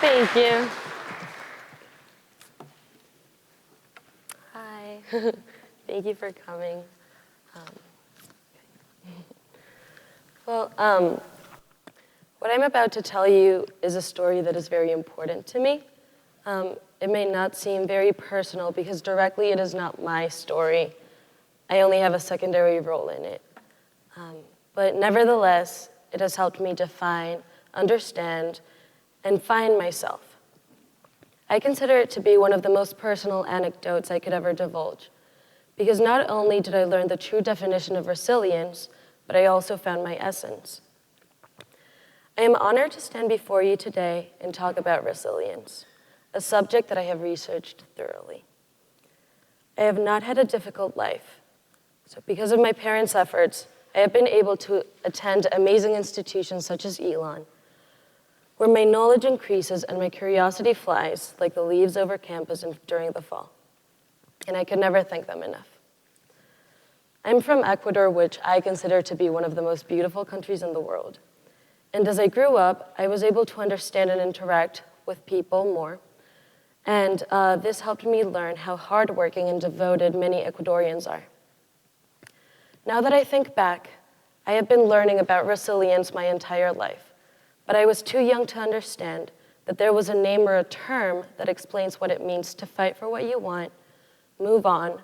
Thank you. Hi. Thank you for coming. What I'm about to tell you is a story that is very important to me. It may not seem very personal because directly it is not my story. I only have a secondary role in it. But nevertheless, it has helped me define, understand, and find myself. I consider it to be one of the most personal anecdotes I could ever divulge, because not only did I learn the true definition of resilience, but I also found my essence. I am honored to stand before you today and talk about resilience, a subject that I have researched thoroughly. I have not had a difficult life, so because of my parents' efforts, I have been able to attend amazing institutions such as Elon, where my knowledge increases and my curiosity flies like the leaves over campus during the fall. And I could never thank them enough. I'm from Ecuador, which I consider to be one of the most beautiful countries in the world. And as I grew up, I was able to understand and interact with people more. And this helped me learn how hardworking and devoted many Ecuadorians are. Now that I think back, I have been learning about resilience my entire life, but I was too young to understand that there was a name or a term that explains what it means to fight for what you want, move on,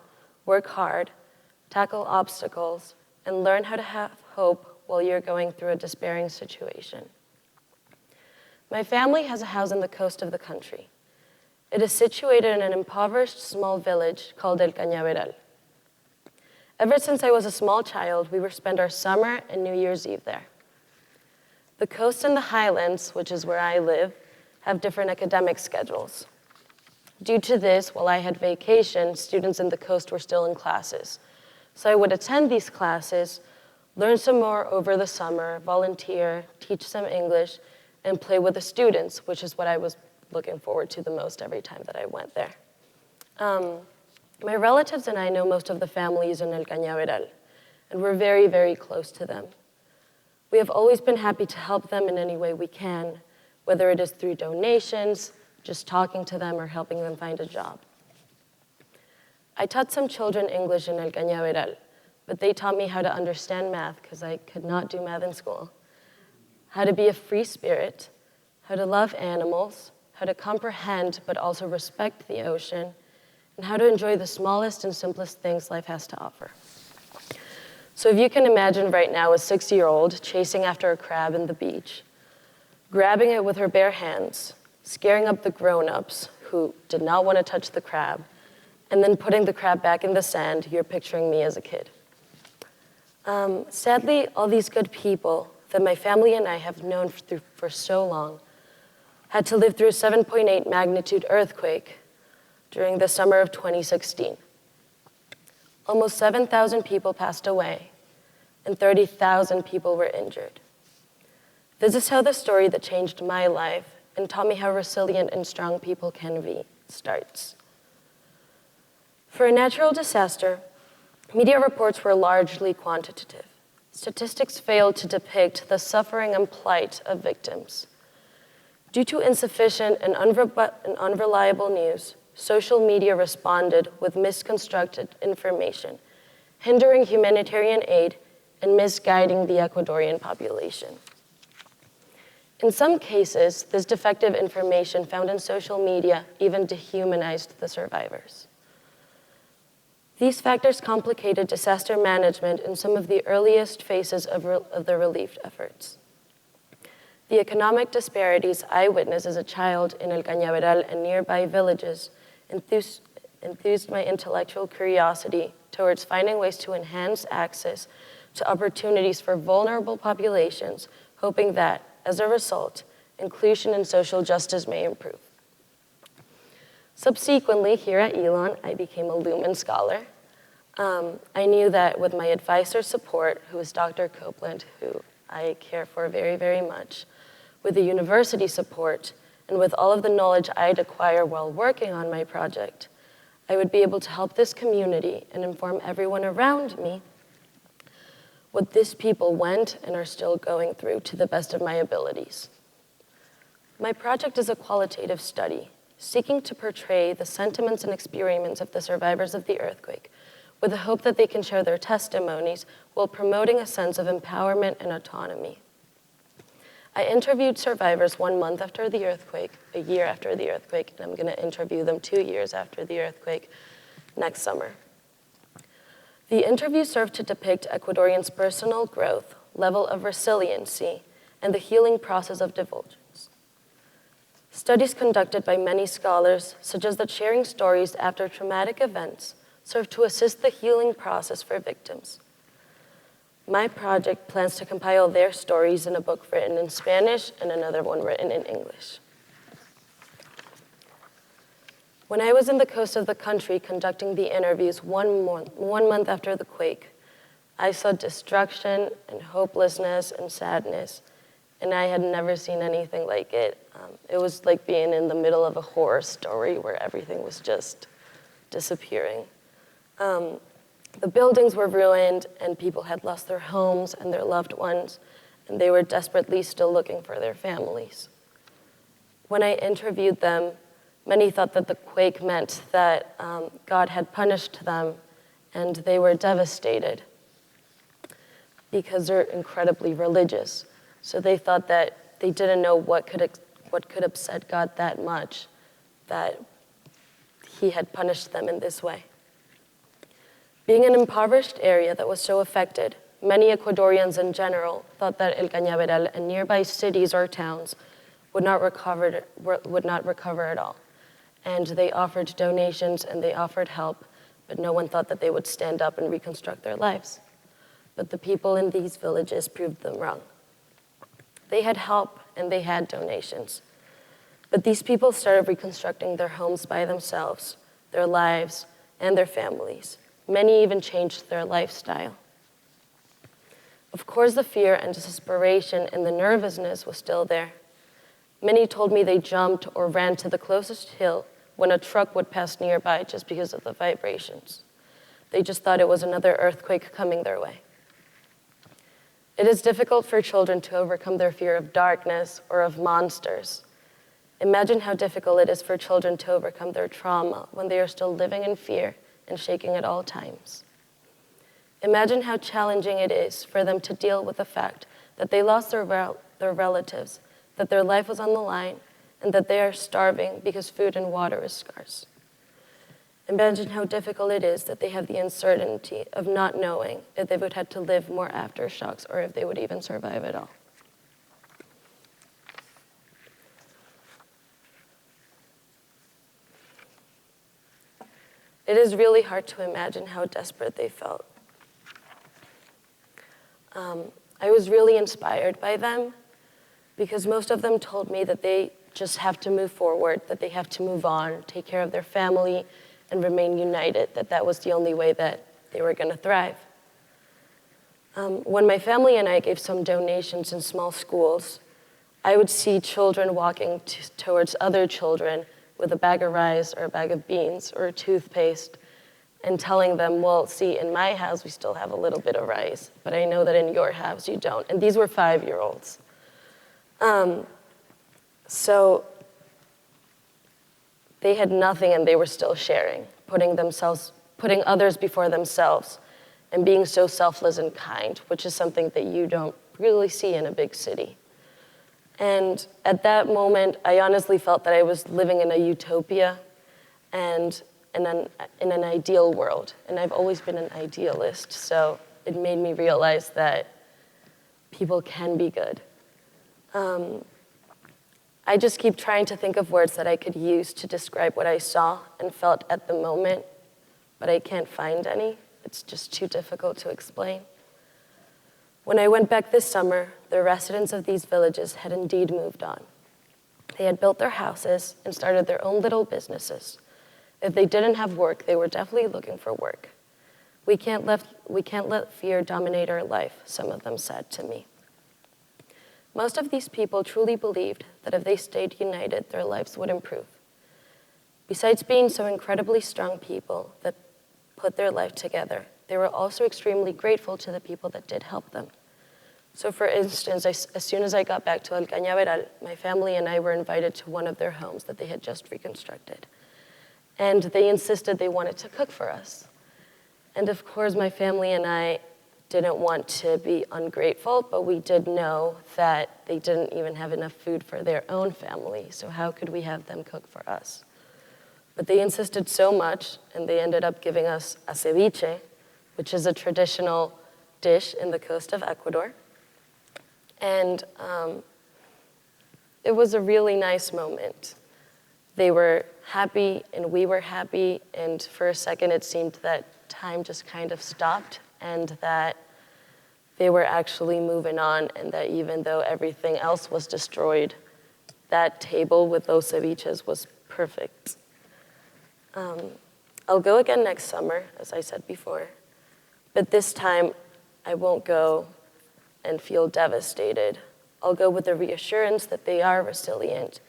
work hard, tackle obstacles, and learn how to have hope while you're going through a despairing situation. My family has a house on the coast of the country. It is situated in an impoverished small village called El Cañaveral. Ever since I was a small child, we would spend our summer and New Year's Eve there. The coast and the highlands, which is where I live, have different academic schedules. Due to this, while I had vacation, students in the coast were still in classes. So I would attend these classes, learn some more over the summer, volunteer, teach some English, and play with the students, which is what I was looking forward to the most every time that I went there. My relatives and I know most of the families in El Cañaveral, and we're very, very close to them. We have always been happy to help them in any way we can, whether it is through donations, just talking to them, or helping them find a job. I taught some children English in El Cañaveral, but they taught me how to understand math, because I could not do math in school, how to be a free spirit, how to love animals, how to comprehend but also respect the ocean, and how to enjoy the smallest and simplest things life has to offer. So if you can imagine right now a 6-year-old chasing after a crab in the beach, grabbing it with her bare hands, scaring up the grown-ups who did not want to touch the crab, and then putting the crab back in the sand, you're picturing me as a kid. Sadly, all these good people that my family and I have known for so long had to live through a 7.8 magnitude earthquake during the summer of 2016. Almost 7,000 people passed away, and 30,000 people were injured. This is how the story that changed my life and taught me how resilient and strong people can be starts. For a natural disaster, media reports were largely quantitative. Statistics failed to depict the suffering and plight of victims. Due to insufficient and unreliable news, social media responded with misconstructed information, hindering humanitarian aid and misguiding the Ecuadorian population. In some cases, this defective information found in social media even dehumanized the survivors. These factors complicated disaster management in some of the earliest phases of the relief efforts. The economic disparities I witnessed as a child in El Cañaveral and nearby villages enthused my intellectual curiosity towards finding ways to enhance access to opportunities for vulnerable populations, hoping that, as a result, inclusion and social justice may improve. Subsequently, here at Elon, I became a Lumen scholar. I knew that with my advisor's support, who is Dr. Copeland, who I care for very, very much, with the university support, and with all of the knowledge I'd acquire while working on my project, I would be able to help this community and inform everyone around me what these people went and are still going through to the best of my abilities. My project is a qualitative study, seeking to portray the sentiments and experiments of the survivors of the earthquake, with the hope that they can share their testimonies while promoting a sense of empowerment and autonomy. I interviewed survivors 1 month after the earthquake, a year after the earthquake, and I'm going to interview them 2 years after the earthquake next summer. The interview served to depict Ecuadorians' personal growth, level of resiliency, and the healing process of divulgence. Studies conducted by many scholars suggest that sharing stories after traumatic events serve to assist the healing process for victims. My project plans to compile their stories in a book written in Spanish and another one written in English. When I was in the coast of the country conducting the interviews 1 month after the quake, I saw destruction and hopelessness and sadness, and I had never seen anything like it. It was like being in the middle of a horror story where everything was just disappearing. The buildings were ruined, and people had lost their homes and their loved ones, and they were desperately still looking for their families. When I interviewed them, many thought that the quake meant that God had punished them, and they were devastated because they're incredibly religious. So they thought that they didn't know what could upset God that much, that he had punished them in this way. Being an impoverished area that was so affected, many Ecuadorians in general thought that El Cañaveral and nearby cities or towns would not recover at all. And they offered donations and they offered help, but no one thought that they would stand up and reconstruct their lives. But the people in these villages proved them wrong. They had help and they had donations. But these people started reconstructing their homes by themselves, their lives, and their families. Many even changed their lifestyle. Of course, the fear and desperation and the nervousness was still there. Many told me they jumped or ran to the closest hill when a truck would pass nearby just because of the vibrations. They just thought it was another earthquake coming their way. It is difficult for children to overcome their fear of darkness or of monsters. Imagine how difficult it is for children to overcome their trauma when they are still living in fear and shaking at all times. Imagine how challenging it is for them to deal with the fact that they lost their relatives, that their life was on the line, and that they are starving because food and water is scarce. Imagine how difficult it is that they have the uncertainty of not knowing if they would have to live more aftershocks or if they would even survive at all. It is really hard to imagine how desperate they felt. I was really inspired by them because most of them told me that they just have to move forward, that they have to move on, take care of their family, and remain united, that that was the only way that they were going to thrive. When my family and I gave some donations in small schools, I would see children walking towards other children with a bag of rice or a bag of beans or a toothpaste and telling them, well, see, in my house we still have a little bit of rice, but I know that in your house you don't. And these were 5-year-olds. So they had nothing and they were still sharing, putting others before themselves and being so selfless and kind, which is something that you don't really see in a big city. And at that moment, I honestly felt that I was living in a utopia and in an ideal world. And I've always been an idealist, so it made me realize that people can be good. I just keep trying to think of words that I could use to describe what I saw and felt at the moment, but I can't find any. It's just too difficult to explain. When I went back this summer, the residents of these villages had indeed moved on. They had built their houses and started their own little businesses. If they didn't have work, they were definitely looking for work. We can't let fear dominate our life, some of them said to me. Most of these people truly believed that if they stayed united, their lives would improve. Besides being so incredibly strong people that put their life together, they were also extremely grateful to the people that did help them. So for instance, as soon as I got back to El Cañaveral, my family and I were invited to one of their homes that they had just reconstructed. And they insisted they wanted to cook for us. And of course, my family and I didn't want to be ungrateful, but we did know that they didn't even have enough food for their own family, so how could we have them cook for us? But they insisted so much, and they ended up giving us a ceviche, which is a traditional dish in the coast of Ecuador. And it was a really nice moment. They were happy, and we were happy, and for a second it seemed that time just kind of stopped, and that they were actually moving on, and that even though everything else was destroyed, that table with those ceviches was perfect. I'll go again next summer, as I said before, but this time I won't go and feel devastated. I'll go with the reassurance that they are resilient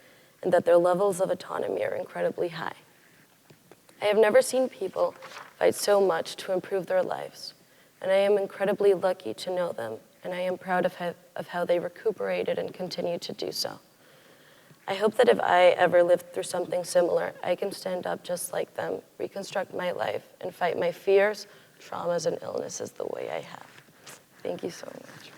and that their levels of autonomy are incredibly high. I have never seen people fight so much to improve their lives, and I am incredibly lucky to know them, and I am proud of how they recuperated and continue to do so. I hope that if I ever lived through something similar, I can stand up just like them, reconstruct my life, and fight my fears, traumas, and illnesses the way I have. Thank you so much.